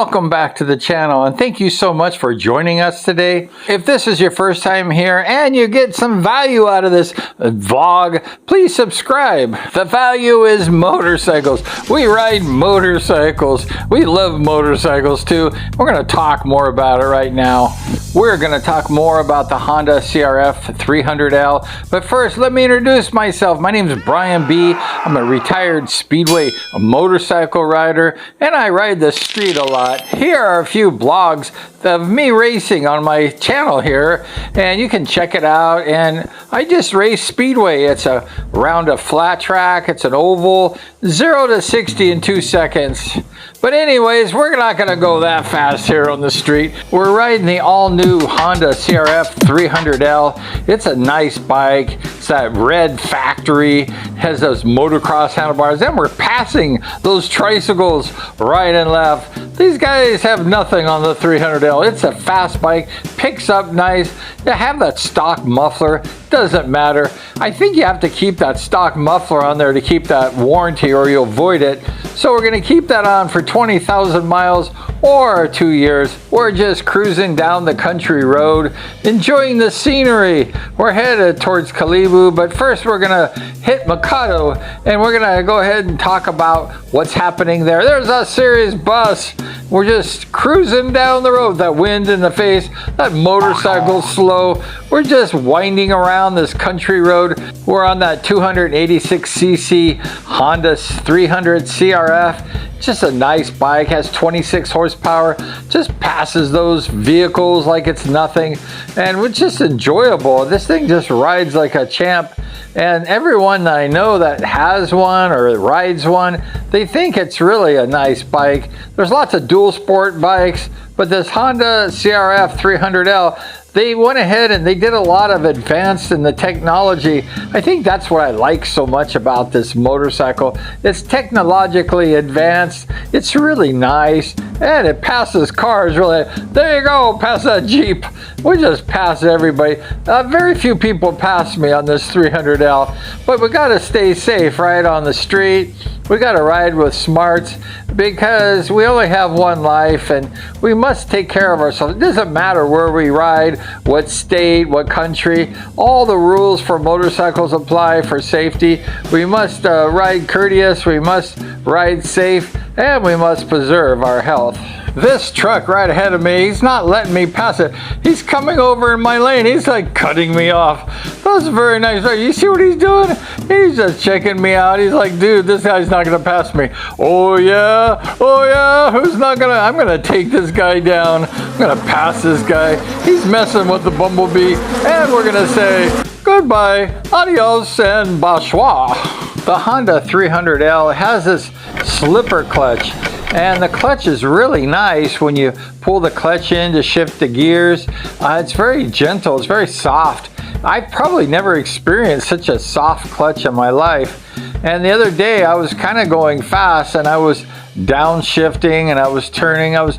welcome back to the channel, and thank you so much for joining us today. If this is your first time here and you get some value out of this vlog, please subscribe. The value is motorcycles. We ride motorcycles. We love motorcycles too. We're going to talk more about it right now. We're going to talk more about the Honda CRF 300L, but first let me introduce myself. My name is Brian B. I'm a retired speedway motorcycle rider, and I ride the street a lot. Here are a few blogs of me racing on my channel here, and you can check it out. And I just race speedway. It's around a flat track. It's an oval, 0 to 60 in 2 seconds. But anyways, we're not going to go that fast here on the street. We're riding the all-new Honda CRF 300L. It's a nice bike. It's that red factory. It has those motocross handlebars. Then we're passing those tricycles right and left. These guys have nothing on the 300L. It's a fast bike. Picks up nice. They have that stock muffler. Doesn't matter. I think you have to keep that stock muffler on there to keep that warranty, or you'll void it. So we're going to keep that on for 20,000 miles or 2 years. We're just cruising down the country road, enjoying the scenery. We're headed towards Kalibu, but first we're going to hit Makato, and we're going to go ahead and talk about what's happening there. There's a serious bus. We're just cruising down the road. That wind in the face, that motorcycle slow. We're just winding around this country road. We're on that 286cc Honda 300 CRF. Just a nice bike, has 26 horsepower, just passes those vehicles like it's nothing, and it's just enjoyable. This thing just rides like a champ, and everyone that I know that has one or rides one, they think it's really a nice bike. There's lots of dual sport bikes, but this Honda CRF 300L, they went ahead and they did a lot of advanced in the technology. I think that's what I like so much about this motorcycle. It's technologically advanced. It's really nice, and it passes cars really. There you go, pass that Jeep. We just pass everybody. Very few people pass me on this 300L, but we got to stay safe right on the street. We got to ride with smarts because we only have one life, and we must take care of ourselves. It doesn't matter where we ride, what state, what country. All the rules for motorcycles apply for safety. We must ride courteous, we must ride safe, and we must preserve our health. This truck right ahead of me, he's not letting me pass it. He's coming over in my lane. He's like cutting me off. That's very nice. You see what he's doing? He's just checking me out. He's like, dude, this guy's not gonna pass me. Oh yeah, who's not gonna? I'm gonna take this guy down. I'm gonna pass this guy. He's messing with the bumblebee, and we're gonna say goodbye, adios, and bonsoir. The Honda 300L has this slipper clutch, and the clutch is really nice when you pull the clutch in to shift the gears. It's very gentle, it's very soft. I've probably never experienced such a soft clutch in my life. And the other day I was kind of going fast, and I was downshifting, and I was turning. I was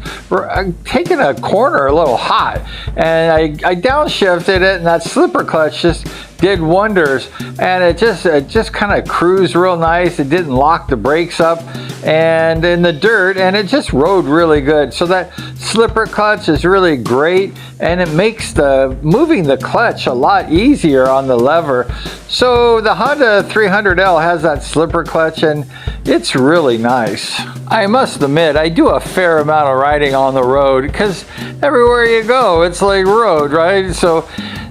taking a corner a little hot, and I downshifted it, and that slipper clutch just did wonders, and it just kind of cruised real nice. It didn't lock the brakes up and in the dirt, and it just rode really good. So that slipper clutch is really great, and it makes moving the clutch a lot easier on the lever. So the Honda 300L has that slipper clutch, and it's really nice. I must admit, I do a fair amount of riding on the road because everywhere you go, it's like road, right? So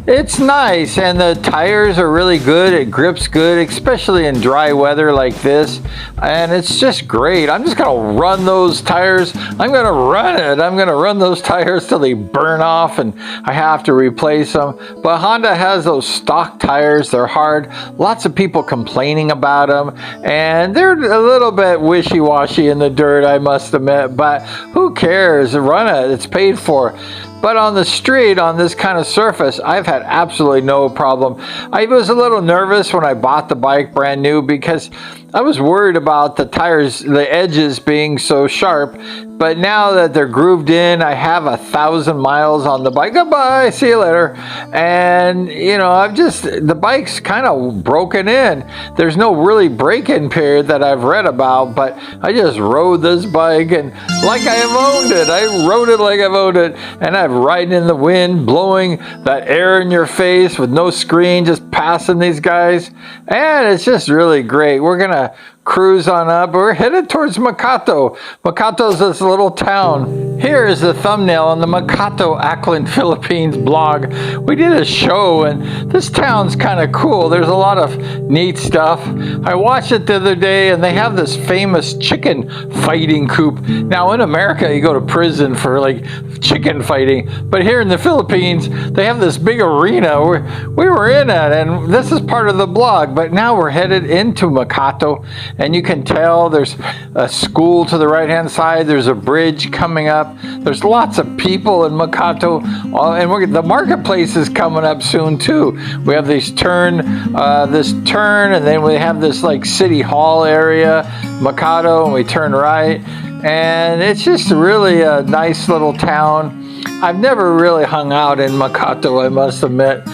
it's nice, and the tires are really good. It grips good, especially in dry weather like this, and it's just great. I'm just gonna run those tires. I'm gonna run it. I'm gonna run those tires till they burn off, and I have to replace them. But Honda has those stock tires. They're hard. Lots of people complaining about them, and they're a little bit wishy-washy in the dirt, I must admit, but who cares? Run it. It's paid for. But on the street, on this kind of surface, I've had absolutely no problem. I was a little nervous when I bought the bike brand new because I was worried about the tires, the edges being so sharp. But now that they're grooved in, I have 1,000 miles on the bike. Goodbye, see you later. And, you know, the bike's kind of broken in. There's no really break-in period that I've read about, but I just rode this bike and like I have owned it. I rode it like I've owned it. And I'm riding in the wind, blowing that air in your face with no screen, just passing these guys. And it's just really great. We're going to cruise on up. We're headed towards Makato. Makato's this little town. Here is the thumbnail on the Makato, Aklan, Philippines blog. We did a show and this town's kind of cool. There's a lot of neat stuff. I watched it the other day and they have this famous chicken fighting coop. Now in America you go to prison for like chicken fighting, but here in the Philippines they have this big arena where we were in it, and this is part of the blog. But now we're headed into Makato. And you can tell there's a school to the right-hand side. There's a bridge coming up. There's lots of people in Makato. And the marketplace is coming up soon, too. We have this turn, and then we have this, like, city hall area, Makato, and we turn right. And it's just really a nice little town. I've never really hung out in Makato, I must admit.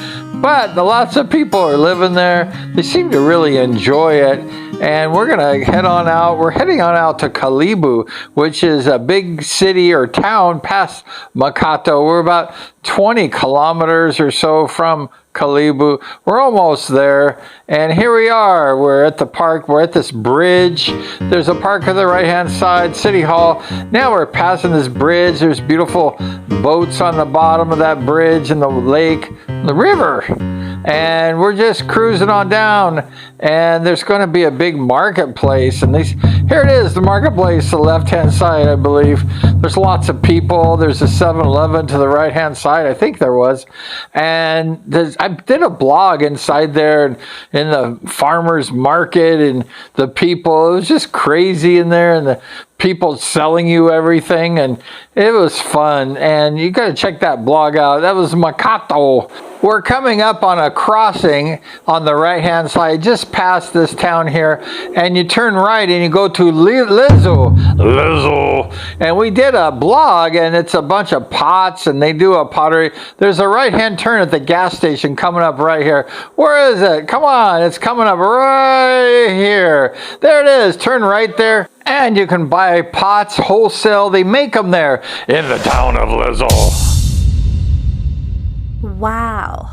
But lots of people are living there. They seem to really enjoy it. And we're going to head on out. We're heading on out to Kalibu, which is a big city or town past Makato. We're about 20 kilometers or so from Kalibu. We're almost there. And here we are. We're at the park. We're at this bridge. There's a park on the right-hand side, City Hall. Now we're passing this bridge. There's beautiful boats on the bottom of that bridge and the lake, the river. And we're just cruising on down, and there's going to be a big marketplace, and here it is, the marketplace, the left-hand side, I believe. There's lots of people. There's a 7-Eleven to the right-hand side, I think there was. And I did a blog inside there in the farmer's market, and the people, it was just crazy in there, and the people selling you everything, and it was fun. And you got to check that blog out. That was Makato. We're coming up on a crossing on the right-hand side, just past this town here, and you turn right and you go to Lizzo. And we did a blog, and it's a bunch of pots, and they do a pottery. There's a right-hand turn at the gas station coming up right here. Where is it? Come on, it's coming up right here. There it is. Turn right there. And you can buy pots wholesale. They make them there in the town of Lizzo. Wow.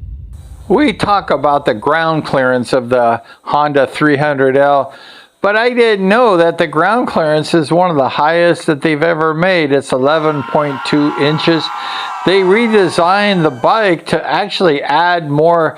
We talk about the ground clearance of the Honda 300L, but I didn't know that the ground clearance is one of the highest that they've ever made. It's 11.2 inches. They redesigned the bike to actually add more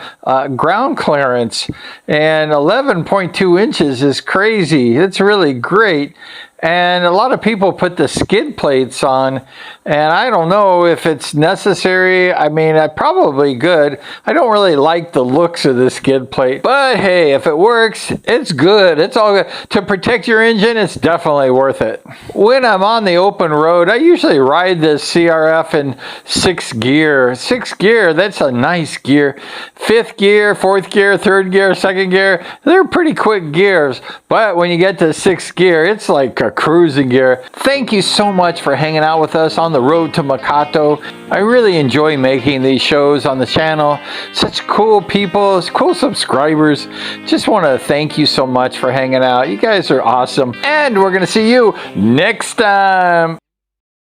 ground clearance, and 11.2 inches is crazy. It's really great. And a lot of people put the skid plates on, and I don't know if it's necessary. I mean, probably good. I don't really like the looks of the skid plate, but hey, if it works, it's good. It's all good. To protect your engine, it's definitely worth it. When I'm on the open road, I usually ride this CRF in 6th gear. 6th gear, that's a nice gear. 5th gear, 4th gear, 3rd gear, 2nd gear, they're pretty quick gears. But when you get to 6th gear, it's like a cruising gear. Thank you so much for hanging out with us on the road to Makato. I really enjoy making these shows on the channel. Such cool people, cool subscribers. Just want to thank you so much for hanging out. You guys are awesome. And we're going to see you next time.